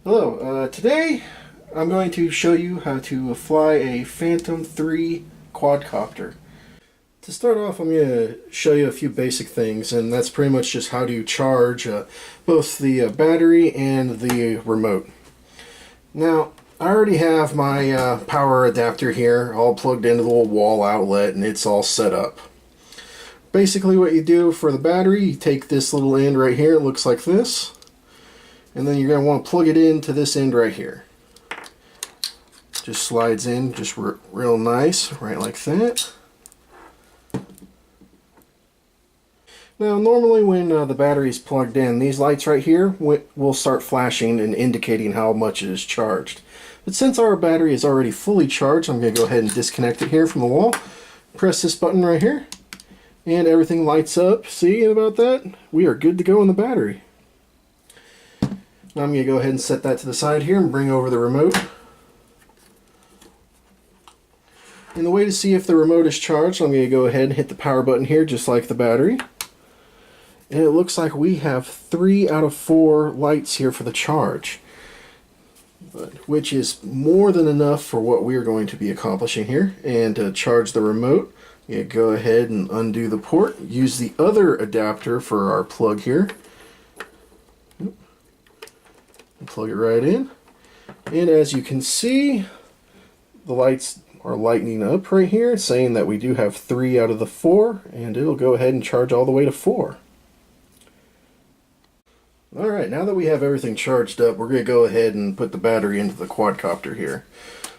Hello, today I'm going to show you how to fly a Phantom 3 quadcopter. To start off, I'm going to show you a few basic things, and that's pretty much just how to charge both the battery and the remote. Now, I already have my power adapter here all plugged into the little wall outlet, and it's all set up. Basically what you do for the battery, you take this little end right here, it looks like this. And then you're going to want to plug it into this end right here. Just slides in just real nice, right like that. Now normally when the battery is plugged in, these lights right here will start flashing and indicating how much it is charged. But since our battery is already fully charged, I'm going to go ahead and disconnect it here from the wall. Press this button right here, and everything lights up. See about that? We are good to go on the battery. Now I'm going to go ahead and set that to the side here and bring over the remote. And the way to see if the remote is charged, I'm going to go ahead and hit the power button here just like the battery. And it looks like we have 3 out of 4 lights here for the charge, which is more than enough for what we're going to be accomplishing here. And to charge the remote, you go ahead and undo the port. Use the other adapter for our plug here. Plug it right in, and as you can see, the lights are lighting up right here, saying that we do have 3 out of the 4, and it'll go ahead and charge all the way to 4. Alright, now that we have everything charged up, we're going to go ahead and put the battery into the quadcopter here.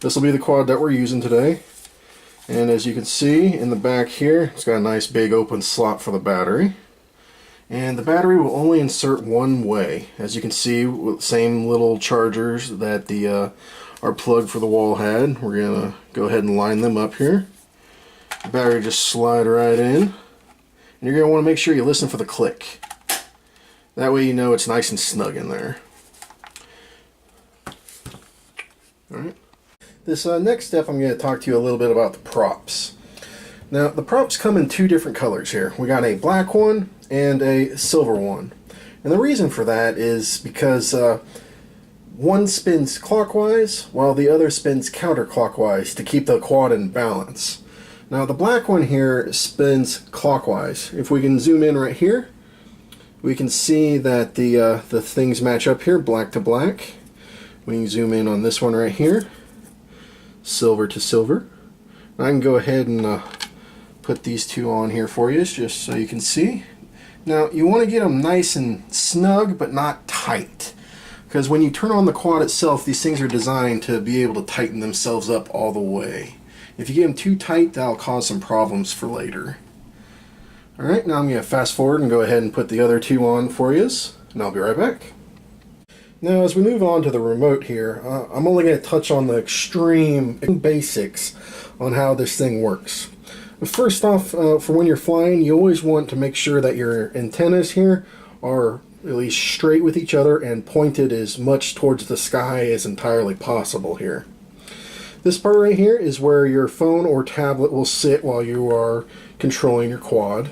This will be the quad that we're using today, and as you can see in the back here, it's got a nice big open slot for the battery. And the battery will only insert one way. As you can see, with the same little chargers that our plug for the wall had. We're going to go ahead and line them up here. The battery just slide right in. And you're going to want to make sure you listen for the click. That way you know it's nice and snug in there. Alright. This next step, I'm going to talk to you a little bit about the props. Now, the props come in 2 different colors here. We got a black one and a silver one. And the reason for that is because one spins clockwise while the other spins counterclockwise to keep the quad in balance. Now, the black one here spins clockwise. If we can zoom in right here, we can see that the things match up here, black to black. We can zoom in on this one right here, silver to silver. I can go ahead and put these 2 on here for you just so you can see. Now you want to get them nice and snug but not tight, because when you turn on the quad itself, these things are designed to be able to tighten themselves up all the way. If you get them too tight, that'll cause some problems for later. Alright, now I'm going to fast forward and go ahead and put the other 2 on for you, and I'll be right back. Now as we move on to the remote here, I'm only going to touch on the extreme basics on how this thing works. First off, for when you're flying, you always want to make sure that your antennas here are at least straight with each other and pointed as much towards the sky as entirely possible here. This part right here is where your phone or tablet will sit while you are controlling your quad.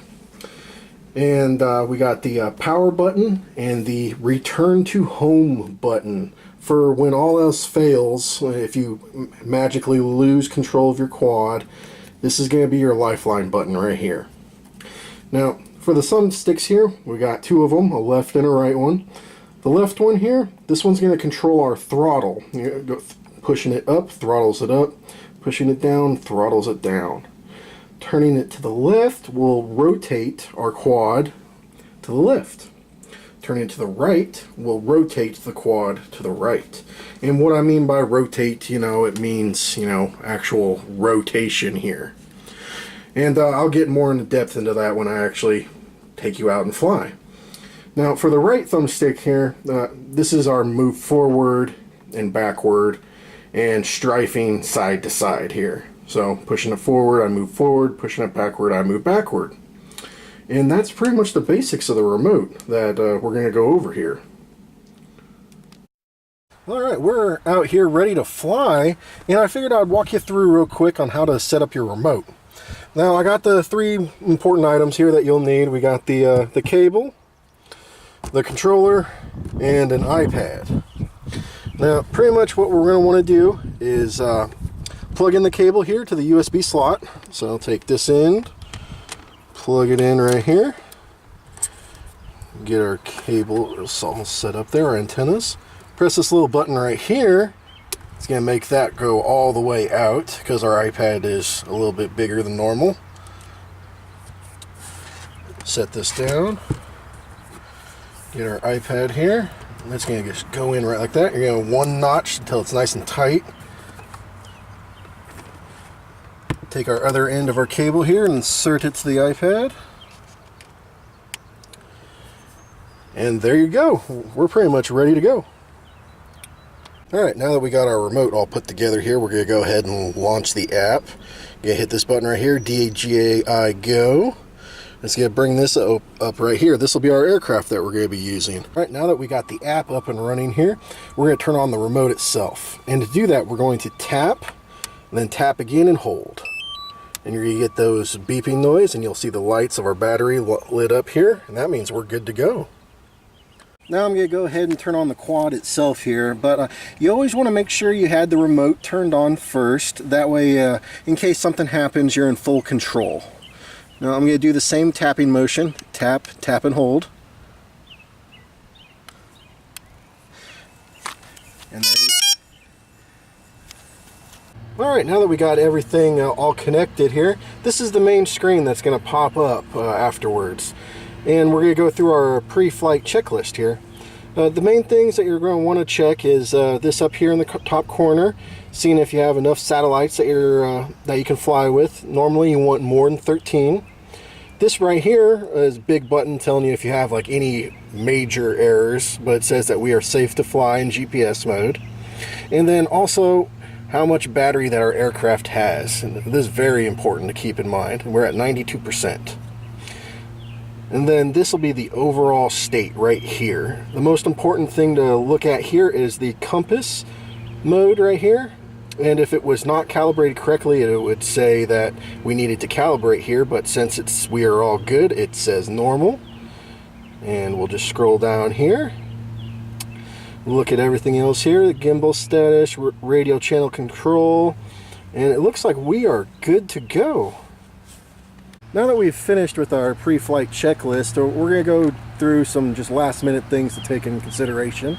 And we got the power button and the return to home button for when all else fails. If you magically lose control of your quad, this is going to be your lifeline button right here. Now, for the thumbsticks here, we got 2 of them, a left and a right one. The left one here, this one's going to control our throttle. Pushing it up, throttles it up. Pushing it down, throttles it down. Turning it to the left will rotate our quad to the left. Turning it to the right will rotate the quad to the right. And what I mean by rotate, it means, actual rotation here. And I'll get more into depth into that when I actually take you out and fly. Now, for the right thumbstick here, this is our move forward and backward and strafing side to side here. So, pushing it forward, I move forward, pushing it backward, I move backward. And that's pretty much the basics of the remote that we're going to go over here. Alright, we're out here ready to fly, and I figured I'd walk you through real quick on how to set up your remote. Now, I got the 3 important items here that you'll need. We got the cable, the controller, and an iPad. Now, pretty much what we're going to want to do is plug in the cable here to the USB slot. So I'll take this end, plug it in right here, get our cable all set up there, our antennas. Press this little button right here. It's going to make that go all the way out because our iPad is a little bit bigger than normal. Set this down. Get our iPad here. That's going to just go in right like that. You're going to one notch until it's nice and tight. Take our other end of our cable here and insert it to the iPad. And there you go. We're pretty much ready to go. Alright, now that we got our remote all put together here, we're going to go ahead and launch the app. Going to hit this button right here, DJI Go. It's going to bring this up right here. This will be our aircraft that we're going to be using. All right, now that we got the app up and running here, we're going to turn on the remote itself. And to do that, we're going to tap, and then tap again and hold. And you're going to get those beeping noise, and you'll see the lights of our battery lit up here, and that means we're good to go. Now I'm going to go ahead and turn on the quad itself here, but you always want to make sure you had the remote turned on first. That way, in case something happens, you're in full control. Now I'm going to do the same tapping motion. Tap, tap, and hold. And Alright, now that we got everything all connected here, this is the main screen that's going to pop up afterwards. And we're going to go through our pre-flight checklist here. The main things that you're going to want to check is this up here in the top corner, seeing if you have enough satellites that you can fly with. Normally you want more than 13. This right here is a big button telling you if you have like any major errors, but it says that we are safe to fly in GPS mode. And then also how much battery that our aircraft has. And this is very important to keep in mind. We're at 92%. And then this will be the overall state right here. The most important thing to look at here is the compass mode right here. And if it was not calibrated correctly, it would say that we needed to calibrate here, but since we are all good, it says normal. And we'll just scroll down here. Look at everything else here, the gimbal status, radio channel control, and it looks like we are good to go. Now that we've finished with our pre-flight checklist, we're going to go through some just last-minute things to take into consideration.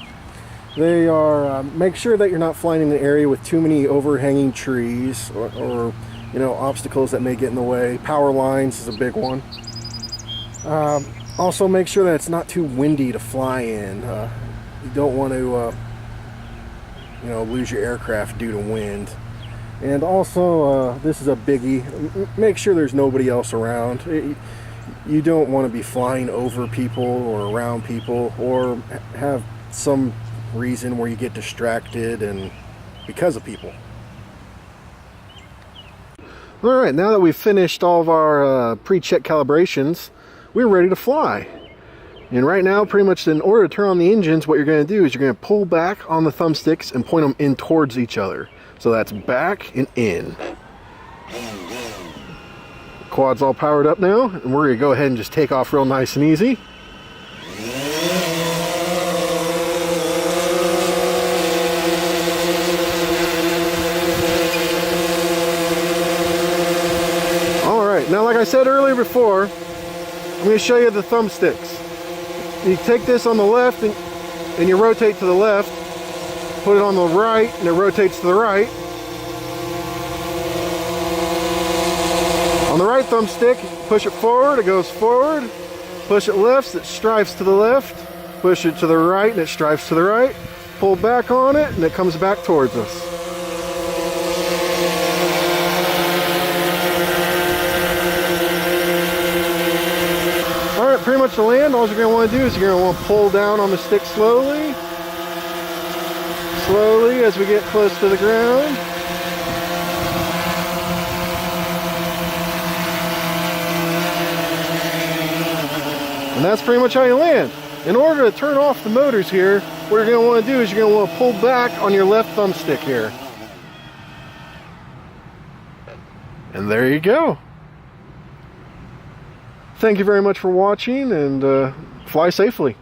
They are, make sure that you're not flying in an area with too many overhanging trees or you know, obstacles that may get in the way. Power lines is a big one. Also make sure that it's not too windy to fly in. You don't want to you know, lose your aircraft due to wind. And also, this is a biggie, make sure there's nobody else around. You don't want to be flying over people or around people, or have some reason where you get distracted and because of people. Alright, now that we've finished all of our pre-check calibrations, we're ready to fly. And right now, pretty much in order to turn on the engines, what you're going to do is you're going to pull back on the thumbsticks and point them in towards each other. So that's back and in. Quad's all powered up now, and we're going to go ahead and just take off real nice and easy. Alright, now like I said earlier before, I'm going to show you the thumbsticks. You take this on the left and you rotate to the left. Put it on the right and it rotates to the right. On the right thumbstick, push it forward, it goes forward. Push it left, it strives to the left. Push it to the right and it strives to the right. Pull back on it and it comes back towards us. Alright, pretty much to land, all you're going to want to do is you're going to want to pull down on the stick slowly. Slowly as we get close to the ground. And that's pretty much how you land. In order to turn off the motors here, what you're going to want to do is you're going to want to pull back on your left thumbstick here. And there you go. Thank you very much for watching, and fly safely.